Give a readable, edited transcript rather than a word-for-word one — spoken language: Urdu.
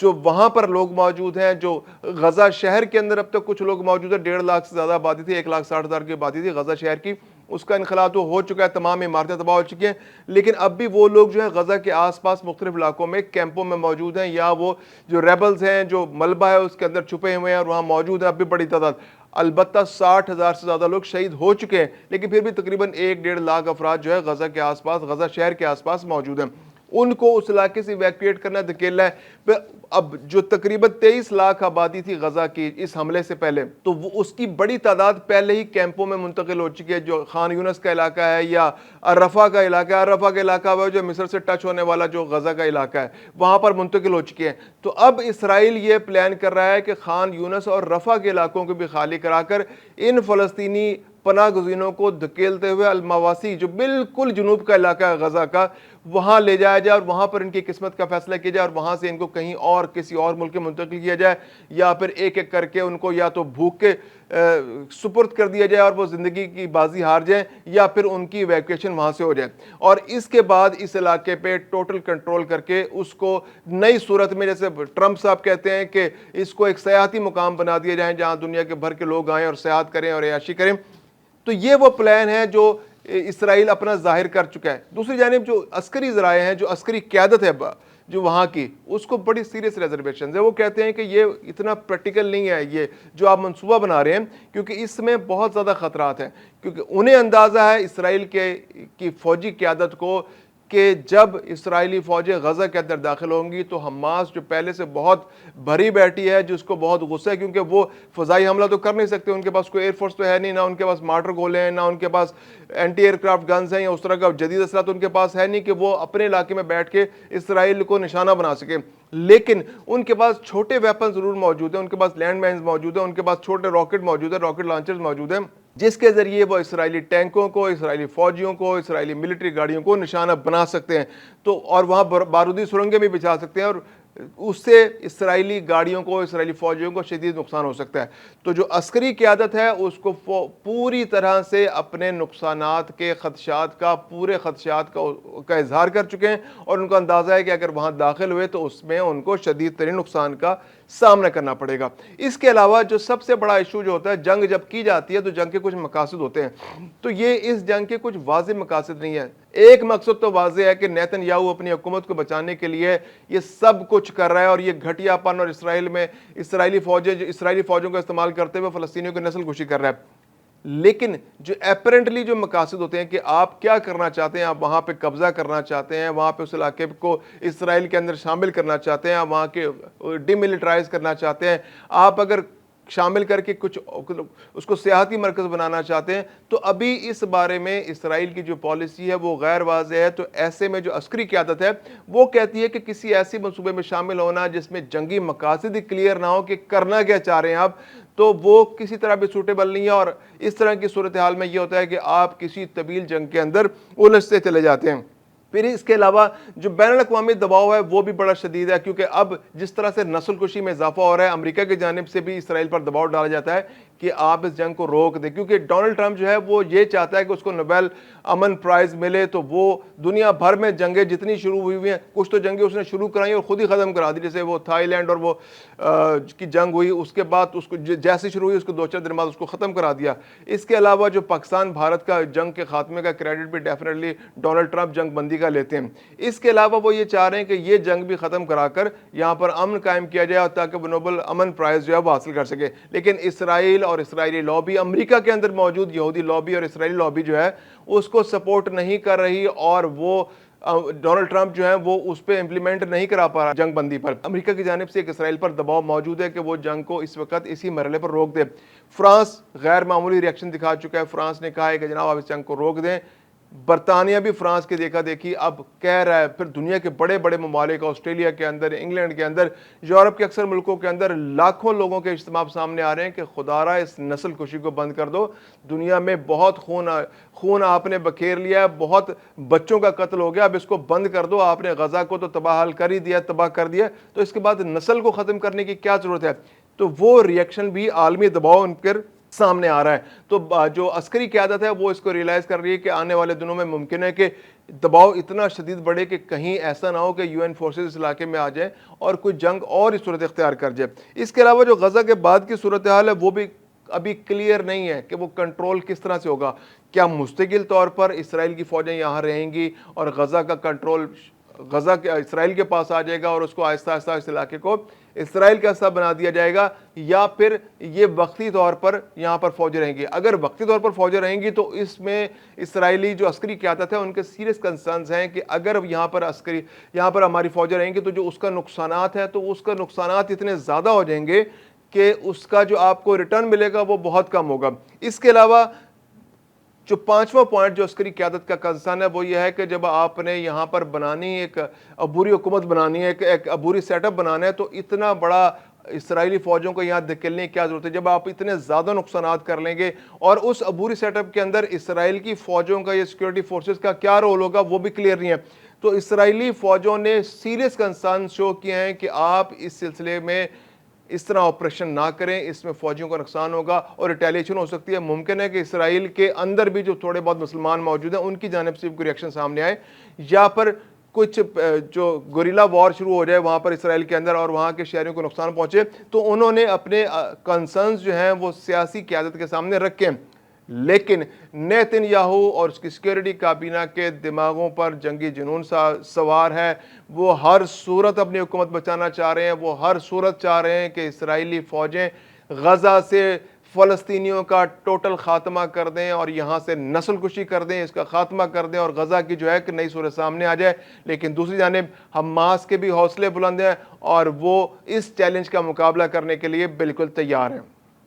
جو وہاں پر لوگ موجود ہیں، جو غزہ شہر کے اندر اب تک کچھ لوگ موجود ہیں، 1.5 لاکھ سے زیادہ آبادی تھی، 1,60,000 کی آبادی تھی غزہ شہر کی، اس کا انخلا تو ہو چکا ہے، تمام عمارتیں تباہ ہو چکی ہیں، لیکن اب بھی وہ لوگ جو ہے غزہ کے آس پاس مختلف علاقوں میں کیمپوں میں موجود ہیں، یا وہ جو ریبلز ہیں، جو ملبہ ہے اس کے اندر چھپے ہوئے ہیں اور وہاں موجود ہیں اب بھی بڑی تعداد۔ البتہ 60,000 سے زیادہ لوگ شہید ہو چکے ہیں، لیکن پھر بھی تقریباً 1.5 لاکھ افراد جو ہے غزہ کے آس پاس، غزہ شہر کے آس پاس موجود ہیں۔ ان کو اس علاقے سے ایویکویٹ کرنا دھکیلنا ہے۔ اب جو تقریباً 23 لاکھ آبادی تھی غزہ کی اس حملے سے پہلے، تو وہ اس کی بڑی تعداد پہلے ہی کیمپوں میں منتقل ہو چکی ہے، جو خان یونس کا علاقہ ہے یا الرفا کا علاقہ ہے۔ الرفا کا علاقہ وہ جو مصر سے ٹچ ہونے والا جو غزہ کا علاقہ ہے، وہاں پر منتقل ہو چکی ہیں۔ تو اب اسرائیل یہ پلان کر رہا ہے کہ خان یونس اور رفح کے علاقوں کو بھی خالی کرا کر ان فلسطینی پناہ گزینوں کو دھکیلتے ہوئے المواسی، جو بالکل جنوب کا علاقہ ہے غزہ کا، وہاں لے جایا جائے اور وہاں پر ان کی قسمت کا فیصلہ کیا جائے، اور وہاں سے ان کو کہیں اور کسی اور ملک میں منتقل کیا جائے، یا پھر ایک ایک کر کے ان کو یا تو بھوک کے سپرد کر دیا جائے اور وہ زندگی کی بازی ہار جائیں، یا پھر ان کی ایویکویشن وہاں سے ہو جائے، اور اس کے بعد اس علاقے پہ ٹوٹل کنٹرول کر کے اس کو نئی صورت میں، جیسے ٹرمپ صاحب کہتے ہیں کہ اس کو ایک سیاحتی مقام بنا دیا جائے جہاں دنیا کے بھر کے لوگ آئیں اور سیاحت کریں اور عیاشی کریں۔ تو یہ وہ پلان ہے جو اسرائیل اپنا ظاہر کر چکا ہے۔ دوسری جانب جو عسکری ذرائع ہیں، جو عسکری قیادت ہے جو وہاں کی، اس کو بڑی سیریس ریزرویشنز ہے۔ وہ کہتے ہیں کہ یہ اتنا پریکٹیکل نہیں ہے یہ جو آپ منصوبہ بنا رہے ہیں، کیونکہ اس میں بہت زیادہ خطرات ہیں، کیونکہ انہیں اندازہ ہے اسرائیل کی فوجی قیادت کو کہ جب اسرائیلی فوجیں غزہ کے اندر داخل ہوں گی تو حماس جو پہلے سے بہت بھری بیٹھی ہے، جس کو بہت غصہ ہے، کیونکہ وہ فضائی حملہ تو کر نہیں سکتے، ان کے پاس کوئی ایئر فورس تو ہے نہیں، نہ ان کے پاس مارٹر گولے ہیں، نہ ان کے پاس اینٹی ایئر کرافٹ گنز ہیں، یا اس طرح کا جدید اسلحہ تو ان کے پاس ہے نہیں کہ وہ اپنے علاقے میں بیٹھ کے اسرائیل کو نشانہ بنا سکے، لیکن ان کے پاس چھوٹے ویپن ضرور موجود ہیں، ان کے پاس لینڈ مائنز موجود ہیں، ان کے پاس چھوٹے راکٹ موجود ہیں، راکٹ لانچرز موجود ہیں، جس کے ذریعے وہ اسرائیلی ٹینکوں کو، اسرائیلی فوجیوں کو، اسرائیلی ملٹری گاڑیوں کو نشانہ بنا سکتے ہیں، تو اور وہاں بارودی سرنگیں بھی بچھا سکتے ہیں، اور اس سے اسرائیلی گاڑیوں کو، اسرائیلی فوجیوں کو شدید نقصان ہو سکتا ہے۔ تو جو عسکری قیادت ہے اس کو پوری طرح سے اپنے نقصانات کے خدشات کا، پورے خدشات کا اظہار کر چکے ہیں، اور ان کا اندازہ ہے کہ اگر وہاں داخل ہوئے تو اس میں ان کو شدید ترین نقصان کا سامنا کرنا پڑے گا۔ اس کے علاوہ جو سب سے بڑا ایشو جو ہوتا ہے، جنگ جب کی جاتی ہے تو جنگ کے کچھ مقاصد ہوتے ہیں، تو یہ اس جنگ کے کچھ واضح مقاصد نہیں ہیں۔ ایک مقصد تو واضح ہے کہ نیتن یاہو اپنی حکومت کو بچانے کے لیے یہ سب کچھ کر رہا ہے، اور یہ گھٹیا پن اور اسرائیل میں اسرائیلی فوجوں کا استعمال کرتے ہوئے فلسطینیوں کی نسل کشی کر رہا ہے۔ لیکن جو اپیرنٹلی جو مقاصد ہوتے ہیں کہ آپ کیا کرنا چاہتے ہیں، آپ وہاں پہ قبضہ کرنا چاہتے ہیں، وہاں پہ اس علاقے کو اسرائیل کے اندر شامل کرنا چاہتے ہیں، وہاں کے ڈی ملٹرائز کرنا چاہتے ہیں، آپ اگر شامل کر کے کچھ اس کو سیاحتی مرکز بنانا چاہتے ہیں، تو ابھی اس بارے میں اسرائیل کی جو پالیسی ہے وہ غیر واضح ہے۔ تو ایسے میں جو عسکری قیادت ہے وہ کہتی ہے کہ کسی ایسی منصوبے میں شامل ہونا جس میں جنگی مقاصد ہی کلیئر نہ ہو کہ کرنا کیا چاہ رہے ہیں آپ، تو وہ کسی طرح بھی سوٹیبل نہیں ہے، اور اس طرح کی صورتحال میں یہ ہوتا ہے کہ آپ کسی طویل جنگ کے اندر الجھتے چلے جاتے ہیں۔ پھر اس کے علاوہ جو بین الاقوامی دباؤ ہے وہ بھی بڑا شدید ہے، کیونکہ اب جس طرح سے نسل کشی میں اضافہ ہو رہا ہے، امریکہ کی جانب سے بھی اسرائیل پر دباؤ ڈالا جاتا ہے کہ آپ اس جنگ کو روک دیں، کیونکہ ڈونلڈ ٹرمپ جو ہے وہ یہ چاہتا ہے کہ اس کو نوبیل امن پرائز ملے، تو وہ دنیا بھر میں جنگیں جتنی شروع ہوئی ہیں، کچھ تو جنگیں اس نے شروع کرائی اور خود ہی ختم کرا دی، جیسے وہ تھائی لینڈ اور وہ کی جنگ ہوئی، اس کے بعد اس کو جیسے شروع ہوئی اس کو 2-4 دن بعد اس کو ختم کرا دیا۔ اس کے علاوہ جو پاکستان بھارت کا جنگ کے خاتمے کا کریڈٹ بھی ڈیفینیٹلی ڈونلڈ ٹرمپ جنگ بندی کا لیتے ہیں۔ اس کے علاوہ وہ یہ چاہ رہے ہیں کہ یہ جنگ بھی ختم کرا کر یہاں پر امن قائم کیا جائے، تاکہ وہ نوبل امن پرائز جو ہے وہ حاصل کر سکے۔ لیکن اسرائیل اور اسرائیلی لابی، امریکہ کے اندر موجود یہودی لابی اور اسرائیلی لابی جو ہے اس کو سپورٹ نہیں کر رہی، اور وہ ڈونلڈ ٹرمپ جو ہے وہ اس پہ امپلیمنٹ نہیں کرا پا رہا جنگ بندی پر۔ امریکہ کی جانب سے ایک اسرائیل پر دباؤ موجود ہے کہ وہ جنگ کو اس وقت اسی مرحلے پر روک دے۔ فرانس غیر معمولی ریئیکشن دکھا چکا ہے، فرانس نے کہا ہے کہ جناب آپ اس جنگ کو روک دیں۔ برطانیہ بھی فرانس کے دیکھا دیکھی اب کہہ رہا ہے، پھر دنیا کے بڑے بڑے ممالک، آسٹریلیا کے اندر، انگلینڈ کے اندر، یورپ کے اکثر ملکوں کے اندر لاکھوں لوگوں کے اجتماع سامنے آ رہے ہیں کہ خدا را اس نسل کشی کو بند کر دو، دنیا میں بہت خون آپ نے بکھیر لیا ہے، بہت بچوں کا قتل ہو گیا، اب اس کو بند کر دو، آپ نے غزہ کو تو تباہ حال کر ہی دیا، تباہ کر دیا، تو اس کے بعد نسل کو ختم کرنے کی کیا ضرورت ہے؟ تو وہ ریئیکشن بھی عالمی دباؤ ان پر سامنے آ رہا ہے۔ تو جو عسکری قیادت ہے وہ اس کو ریئلائز کر رہی ہے کہ آنے والے دنوں میں ممکن ہے کہ دباؤ اتنا شدید بڑھے کہ کہیں ایسا نہ ہو کہ یو این فورسز اس علاقے میں آ جائیں اور کوئی جنگ اور اس صورت اختیار کر جائے۔ اس کے علاوہ جو غزہ کے بعد کی صورتحال ہے وہ بھی ابھی کلیئر نہیں ہے کہ وہ کنٹرول کس طرح سے ہوگا۔ کیا مستقل طور پر اسرائیل کی فوجیں یہاں رہیں گی اور غزہ کا کنٹرول غزہ کے اسرائیل کے پاس آ جائے گا اور اس کو آہستہ آہستہ اس علاقے کو اسرائیل کا حصہ بنا دیا جائے گا، یا پھر یہ وقتی طور پر یہاں پر فوجیں رہیں گی؟ اگر وقتی طور پر فوجیں رہیں گی تو اس میں اسرائیلی جو عسکری قیادت ہے ان کے سیریس کنسرنز ہیں کہ اگر یہاں پر ہماری فوجیں رہیں گی تو جو اس کا نقصانات ہے تو اس کا نقصانات اتنے زیادہ ہو جائیں گے کہ اس کا جو آپ کو ریٹرن ملے گا وہ بہت کم ہوگا۔ اس کے علاوہ جو پانچواں پوائنٹ جو عسکری قیادت کا کنسرن ہے وہ یہ ہے کہ جب آپ نے یہاں پر بنانی ایک عبوری حکومت بنانی ہے، ایک عبوری سیٹ اپ بنانا ہے، تو اتنا بڑا اسرائیلی فوجوں کو یہاں دھکیلنے کی کیا ضرورت ہے جب آپ اتنے زیادہ نقصانات کر لیں گے؟ اور اس عبوری سیٹ اپ کے اندر اسرائیل کی فوجوں کا یا سیکورٹی فورسز کا کیا رول ہوگا وہ بھی کلیئر نہیں ہے۔ تو اسرائیلی فوجوں نے سیریس کنسرن شو کیے ہیں کہ آپ اس سلسلے میں اس طرح آپریشن نہ کریں، اس میں فوجیوں کا نقصان ہوگا اور ریٹیلیشن ہو سکتی ہے۔ ممکن ہے کہ اسرائیل کے اندر بھی جو تھوڑے بہت مسلمان موجود ہیں ان کی جانب سے کوئی ریئیکشن سامنے آئے، یا پر کچھ جو گوریلا وار شروع ہو جائے وہاں پر اسرائیل کے اندر اور وہاں کے شہریوں کو نقصان پہنچے۔ تو انہوں نے اپنے کنسرنز جو ہیں وہ سیاسی قیادت کے سامنے رکھے، لیکن نیتن یاہو اور اس کی سیکیورٹی کابینہ کے دماغوں پر جنگی جنون سوار ہے۔ وہ ہر صورت اپنی حکومت بچانا چاہ رہے ہیں، وہ ہر صورت چاہ رہے ہیں کہ اسرائیلی فوجیں غزہ سے فلسطینیوں کا ٹوٹل خاتمہ کر دیں اور یہاں سے نسل کشی کر دیں، اس کا خاتمہ کر دیں اور غزہ کی جو ہے کہ نئی صورت سامنے آ جائے۔ لیکن دوسری جانب حماس کے بھی حوصلے بلند ہیں اور وہ اس چیلنج کا مقابلہ کرنے کے لیے بالکل تیار ہیں۔